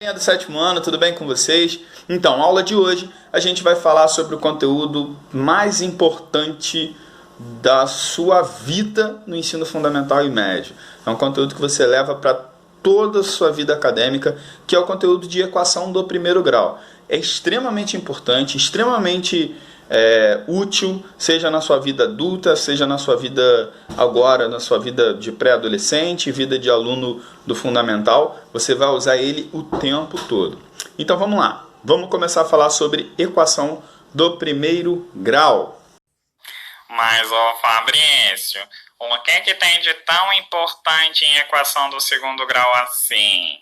Do sétimo ano, tudo bem com vocês? Então, aula de hoje a gente vai falar sobre o conteúdo mais importante da sua vida no ensino fundamental e médio. É um conteúdo que você leva para toda a sua vida acadêmica, que é o conteúdo de equação do primeiro grau. É extremamente importante, extremamente útil, seja na sua vida adulta, seja na sua vida agora, na sua vida de pré-adolescente, vida de aluno do fundamental, você vai usar ele o tempo todo. Então vamos lá, vamos começar a falar sobre equação do primeiro grau. Mas, ô Fabrício, o que tem de tão importante em equação do segundo grau assim?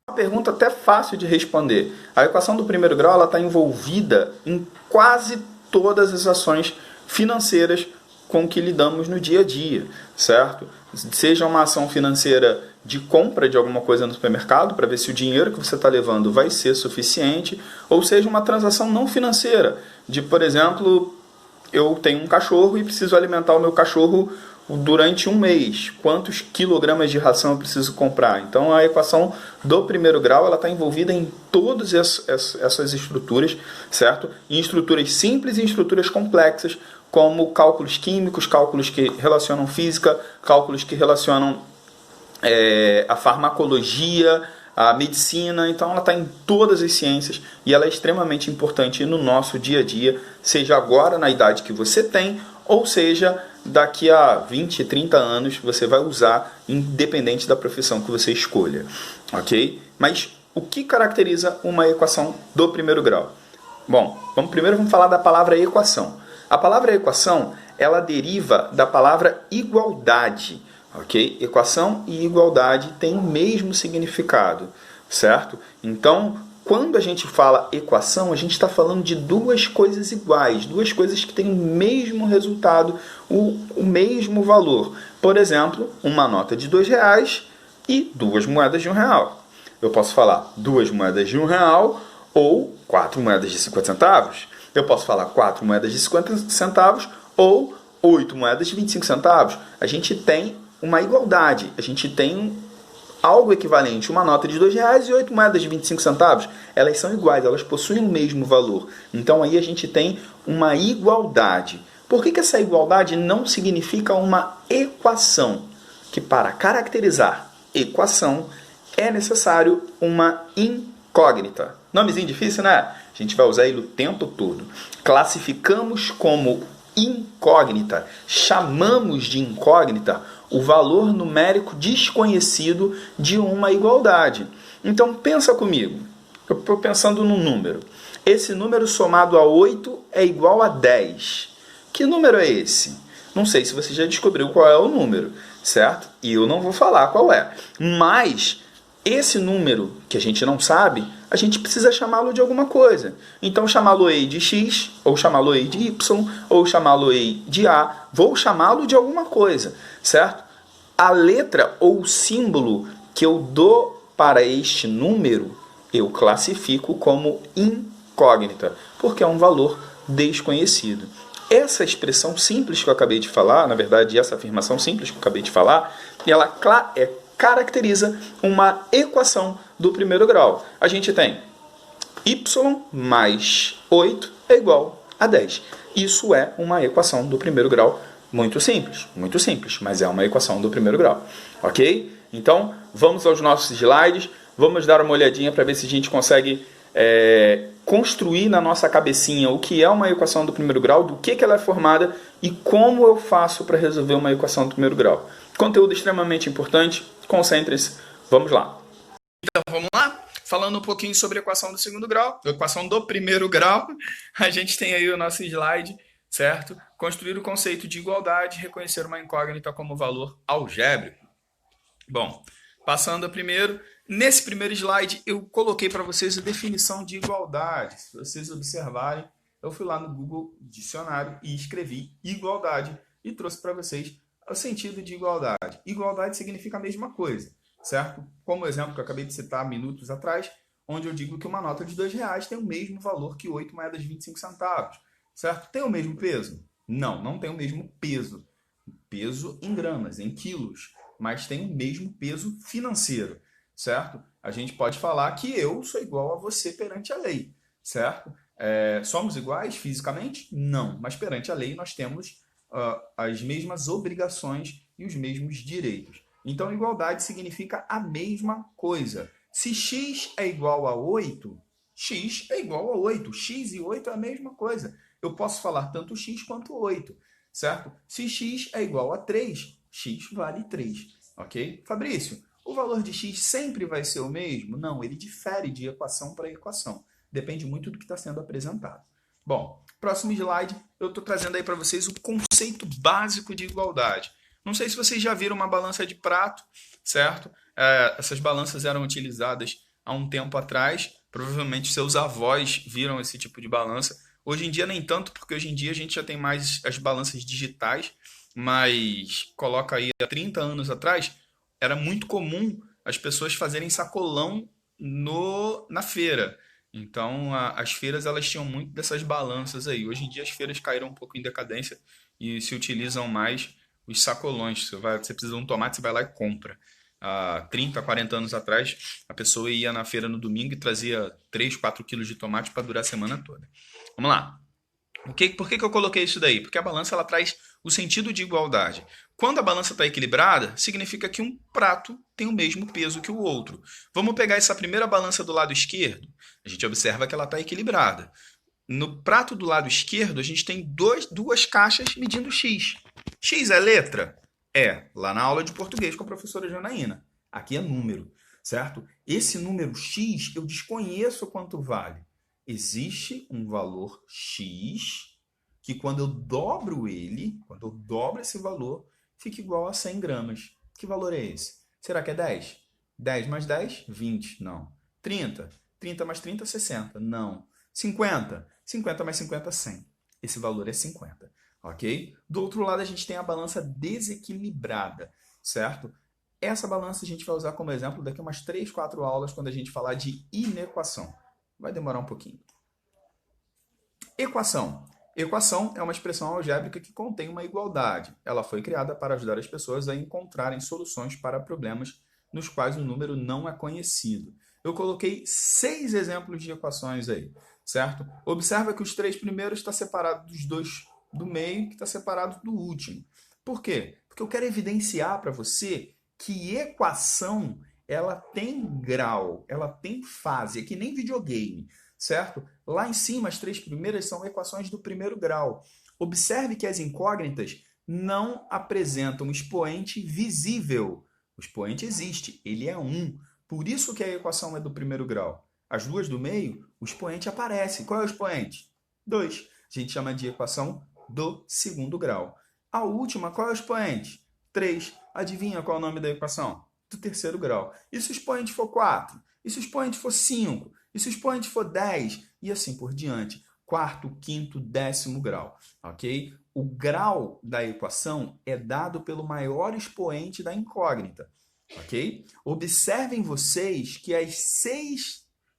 Uma pergunta até fácil de responder. A equação do primeiro grau está envolvida em quase todas as ações financeiras com que lidamos no dia a dia, certo? Seja uma ação financeira de compra de alguma coisa no supermercado, para ver se o dinheiro que você está levando vai ser suficiente, ou seja uma transação não financeira, de, por exemplo, eu tenho um cachorro e preciso alimentar o meu cachorro durante um mês. Quantos quilogramas de ração eu preciso comprar? Então a equação do primeiro grau ela está envolvida em todas essas estruturas, certo? Em estruturas simples e em estruturas complexas, como cálculos químicos, cálculos que relacionam física, cálculos que relacionam a farmacologia, a medicina. Então ela está em todas as ciências e ela é extremamente importante no nosso dia a dia, seja agora na idade que você tem, ou seja daqui a 20, 30 anos você vai usar, independente da profissão que você escolha, ok? Mas o que caracteriza uma equação do primeiro grau? Bom, primeiro vamos falar da palavra equação. A palavra equação, ela deriva da palavra igualdade, ok? Equação e igualdade têm o mesmo significado, certo? Então, quando a gente fala equação, a gente está falando de duas coisas iguais, duas coisas que têm o mesmo resultado, o mesmo valor. Por exemplo, uma nota de R$ 2 e duas moedas de R$ 1. Eu posso falar duas moedas de R$ 1 ou quatro moedas de 50 centavos. Eu posso falar quatro moedas de 50 centavos ou 8 moedas de 25 centavos. A gente tem uma igualdade, a gente tem algo equivalente, uma nota de R$ 2 e 8 moedas de 25 centavos, elas são iguais, elas possuem o mesmo valor. Então aí a gente tem uma igualdade. Por que essa igualdade não significa uma equação? Que para caracterizar equação é necessário uma incógnita. Nomezinho difícil, né? A gente vai usar ele o tempo todo. Classificamos como incógnita, chamamos de incógnita o valor numérico desconhecido de uma igualdade. Então pensa comigo, eu estou pensando num número. Esse número somado a 8 é igual a 10. Que número é esse? Não sei se você já descobriu qual é o número, certo? E eu não vou falar qual é. Mas esse número que a gente não sabe, a gente precisa chamá-lo de alguma coisa. Então chamá-lo-ei de x, ou chamá-lo-ei de y, ou chamá-lo-ei de a. Vou chamá-lo de alguma coisa, certo? A letra ou o símbolo que eu dou para este número, eu classifico como incógnita, porque é um valor desconhecido. Essa expressão simples que eu acabei de falar, na verdade, essa afirmação simples que eu acabei de falar, ela caracteriza uma equação do primeiro grau. A gente tem y mais 8 é igual a 10. Isso é uma equação do primeiro grau muito simples, mas é uma equação do primeiro grau. Ok? Então, vamos aos nossos slides, vamos dar uma olhadinha para ver se a gente consegue construir na nossa cabecinha o que é uma equação do primeiro grau, do que ela é formada e como eu faço para resolver uma equação do primeiro grau. Conteúdo extremamente importante, concentre-se, vamos lá. Então vamos lá, falando um pouquinho sobre a equação do segundo grau, a equação do primeiro grau, a gente tem aí o nosso slide, certo? Construir o conceito de igualdade, reconhecer uma incógnita como valor algébrico. Bom, passando a primeiro, nesse primeiro slide eu coloquei para vocês a definição de igualdade. Se vocês observarem, eu fui lá no Google Dicionário e escrevi igualdade e trouxe para vocês o sentido de igualdade. Igualdade significa a mesma coisa, certo? Como o exemplo que eu acabei de citar minutos atrás, onde eu digo que uma nota de R$ 2 tem o mesmo valor que 8 moedas de 25 centavos, certo? Tem o mesmo peso? Não, não tem o mesmo peso. Peso em gramas, em quilos, mas tem o mesmo peso financeiro, certo? a gente pode falar que eu sou igual a você perante a lei, certo? Somos iguais fisicamente? Não, mas perante a lei nós temos as mesmas obrigações e os mesmos direitos. Então, igualdade significa a mesma coisa. Se x é igual a 8, x é igual a 8. X e 8 é a mesma coisa. Eu posso falar tanto x quanto 8, certo? Se x é igual a 3, x vale 3, ok? Fabrício, o valor de x sempre vai ser o mesmo? Não, ele difere de equação para equação. Depende muito do que está sendo apresentado. Bom, próximo slide, eu estou trazendo aí para vocês o conceito básico de igualdade. Não sei se vocês já viram uma balança de prato, certo? Essas balanças eram utilizadas há um tempo atrás. Provavelmente seus avós viram esse tipo de balança. Hoje em dia nem tanto, porque hoje em dia a gente já tem mais as balanças digitais, mas coloca aí há 30 anos atrás, era muito comum as pessoas fazerem sacolão na feira. Então, as feiras elas tinham muito dessas balanças aí. Hoje em dia as feiras caíram um pouco em decadência e se utilizam mais os sacolões. Você precisa de um tomate, você vai lá e compra. Há 30, 40 anos atrás, a pessoa ia na feira no domingo e trazia 3, 4 quilos de tomate para durar a semana toda. Vamos lá. Por que eu coloquei isso daí? Porque a balança ela traz o sentido de igualdade. Quando a balança está equilibrada, significa que um prato tem o mesmo peso que o outro. Vamos pegar essa primeira balança do lado esquerdo. A gente observa que ela está equilibrada. No prato do lado esquerdo, a gente tem duas caixas medindo x. X é letra? Lá na aula de português com a professora Janaína. Aqui é número, certo? Esse número x eu desconheço quanto vale. Existe um valor x que quando eu dobro esse valor, fica igual a 100 gramas. Que valor é esse? Será que é 10? 10 mais 10, 20. Não. 30. 30 mais 30, 60. Não. 50. 50 mais 50, 100. Esse valor é 50. Ok? Do outro lado, a gente tem a balança desequilibrada, certo? Essa balança a gente vai usar como exemplo daqui a umas 3, 4 aulas quando a gente falar de inequação. Vai demorar um pouquinho. Equação. Equação é uma expressão algébrica que contém uma igualdade. Ela foi criada para ajudar as pessoas a encontrarem soluções para problemas nos quais o número não é conhecido. Eu coloquei 6 exemplos de equações aí, certo? Observa que os 3 primeiros estão separados dos 2 do meio, que está separado do último. Por quê? Porque eu quero evidenciar para você que equação ela tem grau, ela tem fase, é que nem videogame, certo? Lá em cima, as 3 primeiras são equações do primeiro grau. Observe que as incógnitas não apresentam expoente visível. O expoente existe, ele é 1. Por isso que a equação é do primeiro grau. As duas do meio, o expoente aparece. Qual é o expoente? 2. A gente chama de equação do segundo grau. A última, qual é o expoente? 3. Adivinha qual é o nome da equação? Do terceiro grau. E se o expoente for 4? E se o expoente for 5? E se o expoente for 10? E assim por diante. Quarto, quinto, 10º grau. Ok? O grau da equação é dado pelo maior expoente da incógnita. Ok? Observem vocês que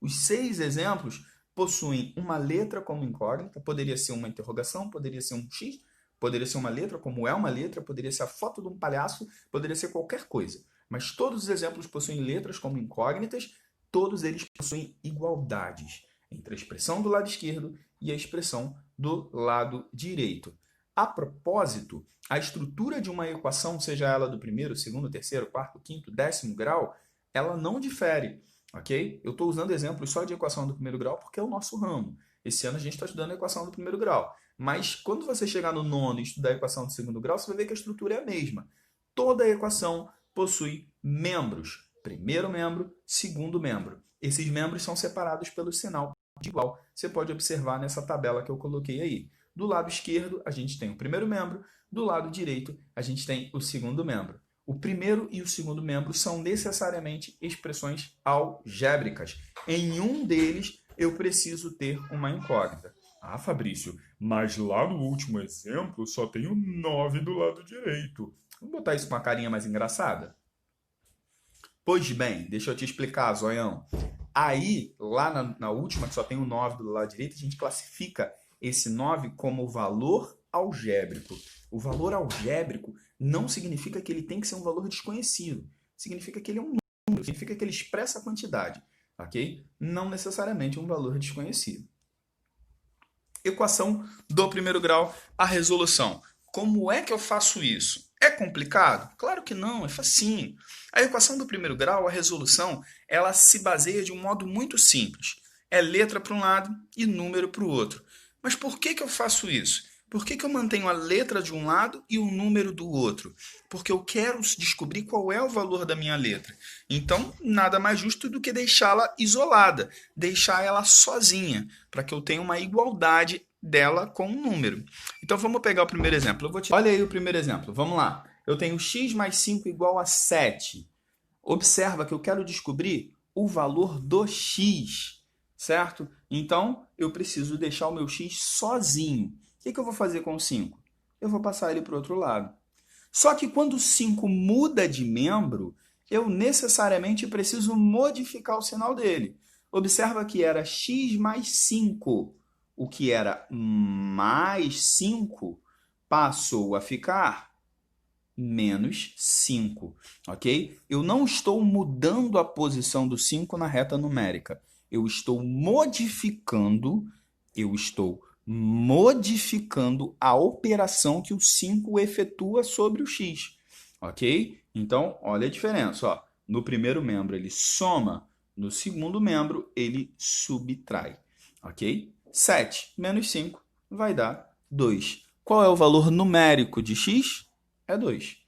os 6 exemplos possuem uma letra como incógnita. Poderia ser uma interrogação, poderia ser um X, poderia ser uma letra, como é uma letra, poderia ser a foto de um palhaço, poderia ser qualquer coisa. Mas todos os exemplos possuem letras como incógnitas, todos eles possuem igualdades entre a expressão do lado esquerdo e a expressão do lado direito. A propósito, a estrutura de uma equação, seja ela do primeiro, segundo, terceiro, quarto, quinto, 10º grau, ela não difere, ok? Eu estou usando exemplos só de equação do primeiro grau porque é o nosso ramo. Esse ano a gente está estudando a equação do primeiro grau. Mas quando você chegar no nono e estudar a equação do segundo grau, você vai ver que a estrutura é a mesma. Toda equação possui membros. Primeiro membro, segundo membro. Esses membros são separados pelo sinal de igual. Você pode observar nessa tabela que eu coloquei aí. Do lado esquerdo, a gente tem o primeiro membro. Do lado direito, a gente tem o segundo membro. O primeiro e o segundo membro são necessariamente expressões algébricas. Em um deles, eu preciso ter uma incógnita. Ah, Fabrício, mas lá no último exemplo só tem o 9 do lado direito. Vamos botar isso com uma carinha mais engraçada? Pois bem, deixa eu te explicar, zoião. Aí, lá na última, que só tem o 9 do lado direito, a gente classifica esse 9 como valor algébrico. O valor algébrico não significa que ele tem que ser um valor desconhecido. Significa que ele é um significa que ele expressa a quantidade, ok? Não necessariamente um valor desconhecido. Equação do primeiro grau, a resolução. Como é que eu faço isso? É complicado? Claro que não, é facinho. A equação do primeiro grau, a resolução, ela se baseia de um modo muito simples. É letra para um lado e número para o outro. Mas por que eu faço isso? Por que eu mantenho a letra de um lado e o número do outro? Porque eu quero descobrir qual é o valor da minha letra. Então, nada mais justo do que deixá-la isolada, deixar ela sozinha, para que eu tenha uma igualdade dela com o número. Então, vamos pegar o primeiro exemplo. Olha aí o primeiro exemplo. Vamos lá. Eu tenho x mais 5 igual a 7. Observa que eu quero descobrir o valor do x, certo? Então, eu preciso deixar o meu x sozinho. O que eu vou fazer com o 5? Eu vou passar ele para o outro lado. Só que quando o 5 muda de membro, eu necessariamente preciso modificar o sinal dele. Observa que era x mais 5. O que era mais 5 passou a ficar menos 5, ok? Eu não estou mudando a posição do 5 na reta numérica. Eu estou modificando a operação que o 5 efetua sobre o x, ok? Então, olha a diferença. Ó. No primeiro membro, ele soma. No segundo membro, ele subtrai, ok? 7 menos 5 vai dar 2. Qual é o valor numérico de x? É 2.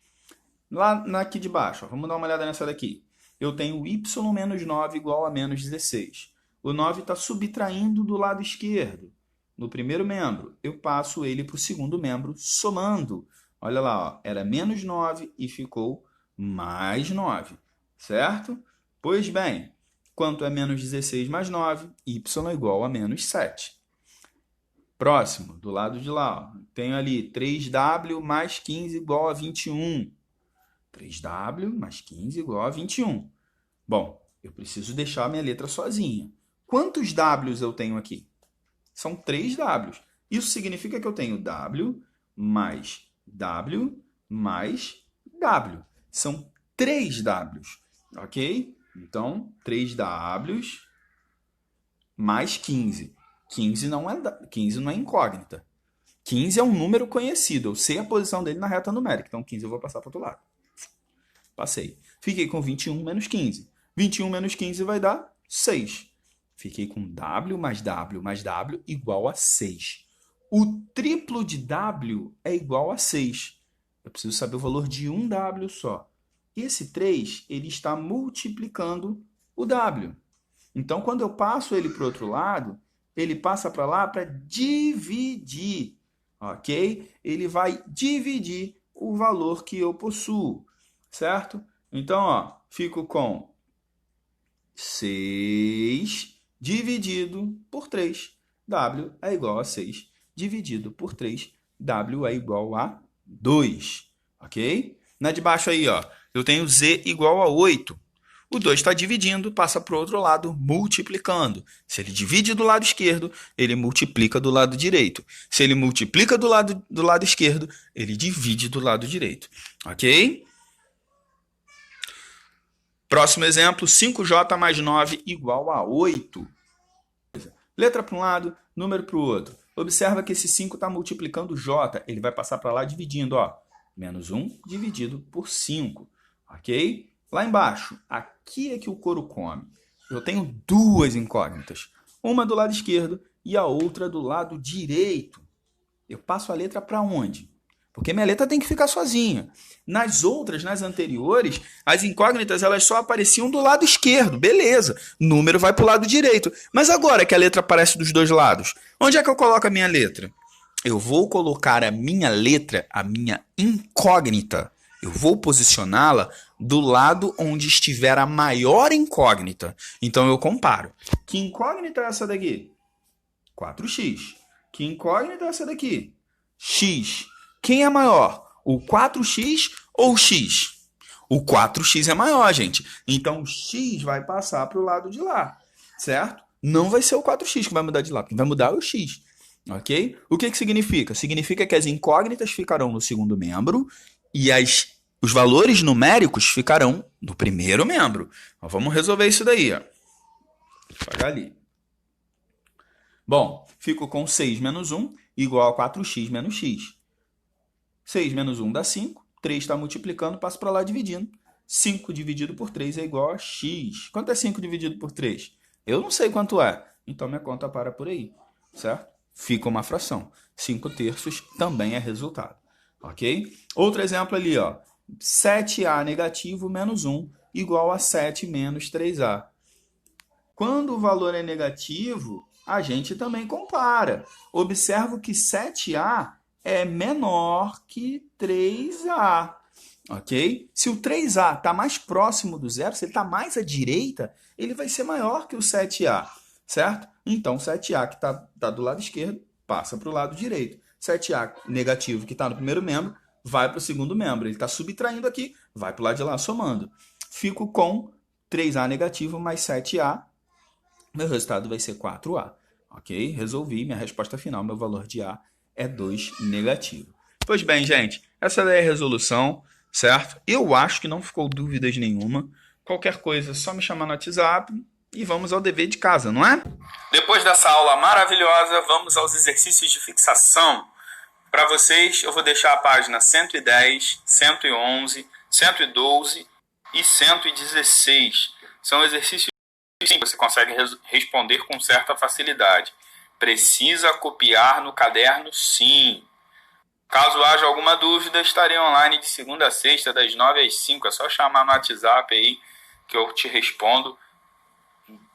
Lá aqui de baixo, ó, vamos dar uma olhada nessa daqui. Eu tenho y menos 9 igual a menos 16. O 9 está subtraindo do lado esquerdo. No primeiro membro, eu passo ele para o segundo membro somando. Olha lá, ó, era menos 9 e ficou mais 9, certo? Pois bem, quanto é menos 16 mais 9? Y é igual a menos 7. Próximo, do lado de lá, ó, tenho ali 3w mais 15 igual a 21. 3w mais 15 igual a 21. Bom, eu preciso deixar a minha letra sozinha. Quantos w's eu tenho aqui? São 3 w's. Isso significa que eu tenho w mais w mais w. São 3 w's, ok? Então, 3 w's mais 15. 15 não é incógnita. 15 é um número conhecido. Eu sei a posição dele na reta numérica. Então, 15 eu vou passar para o outro lado. Passei. Fiquei com 21 menos 15. 21 menos 15 vai dar 6. Fiquei com w mais w mais w igual a 6. O triplo de w é igual a 6. Eu preciso saber o valor de um w só. Esse 3 ele está multiplicando o w. Então, quando eu passo ele para o outro lado, ele passa para lá para dividir. Ok? Ele vai dividir o valor que eu possuo. Certo? Então, ó, fico com 6 dividido por 3. W é igual a 6 dividido por 3. W é igual a 2. Ok? Na de baixo aí, ó, eu tenho Z igual a 8. O 2 está dividindo, passa para o outro lado, multiplicando. Se ele divide do lado esquerdo, ele multiplica do lado direito. Se ele multiplica do lado esquerdo, ele divide do lado direito. Ok? Próximo exemplo, 5j mais 9 igual a 8. Letra para um lado, número para o outro. Observa que esse 5 está multiplicando j. Ele vai passar para lá dividindo. Ó. Menos 1 dividido por 5. Ok? Lá embaixo, aqui é que o couro come. Eu tenho duas incógnitas. Uma do lado esquerdo e a outra do lado direito. Eu passo a letra para onde? Porque minha letra tem que ficar sozinha. Nas outras, nas anteriores, as incógnitas elas só apareciam do lado esquerdo. Beleza, número vai para o lado direito. Mas agora que a letra aparece dos dois lados, onde é que eu coloco a minha letra? Eu vou colocar a minha letra, a minha incógnita, eu vou posicioná-la do lado onde estiver a maior incógnita. Então eu comparo. Que incógnita é essa daqui? 4x. Que incógnita é essa daqui? X. Quem é maior? O 4x ou o x? O 4x é maior, gente. Então o x vai passar para o lado de lá, certo? Não vai ser o 4x que vai mudar de lá, quem vai mudar é o x. Ok? O que significa? Significa que as incógnitas ficarão no segundo membro e as os valores numéricos ficarão no primeiro membro. Então, vamos resolver isso daí. Ó. Vou pagar ali. Bom, fico com 6 menos 1 igual a 4x menos x. 6 menos 1 dá 5. 3 está multiplicando, passo para lá dividindo. 5 dividido por 3 é igual a x. Quanto é 5 dividido por 3? Eu não sei quanto é. Então, minha conta para por aí. Certo? Fica uma fração. 5 terços também é resultado. Ok? Outro exemplo ali, ó. 7a negativo menos 1 igual a 7 menos 3a. Quando o valor é negativo, a gente também compara. Observo que 7a é menor que 3a. Ok? Se o 3a está mais próximo do zero, se ele está mais à direita, ele vai ser maior que o 7a. Certo? Então, 7a que está do lado esquerdo passa para o lado direito. 7a negativo que está no primeiro membro vai para o segundo membro. Ele está subtraindo aqui, vai para o lado de lá somando. Fico com 3a negativo mais 7a. Meu resultado vai ser 4a. Ok? Resolvi. Minha resposta final, meu valor de a é 2 negativo. Pois bem, gente, essa daí é a resolução, certo? Eu acho que não ficou dúvidas nenhuma. Qualquer coisa, é só me chamar no WhatsApp e vamos ao dever de casa, não é? Depois dessa aula maravilhosa, vamos aos exercícios de fixação. Para vocês, eu vou deixar a página 110, 111, 112 e 116. São exercícios que você consegue responder com certa facilidade. Precisa copiar no caderno, sim. Caso haja alguma dúvida, estarei online de segunda a sexta, das 9 às 5. É só chamar no WhatsApp aí que eu te respondo.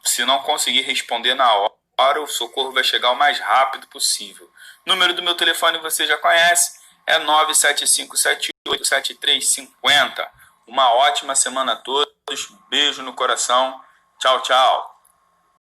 Se não conseguir responder na hora, o socorro vai chegar o mais rápido possível. O número do meu telefone você já conhece, é 975787350. Uma ótima semana a todos, beijo no coração, tchau, tchau.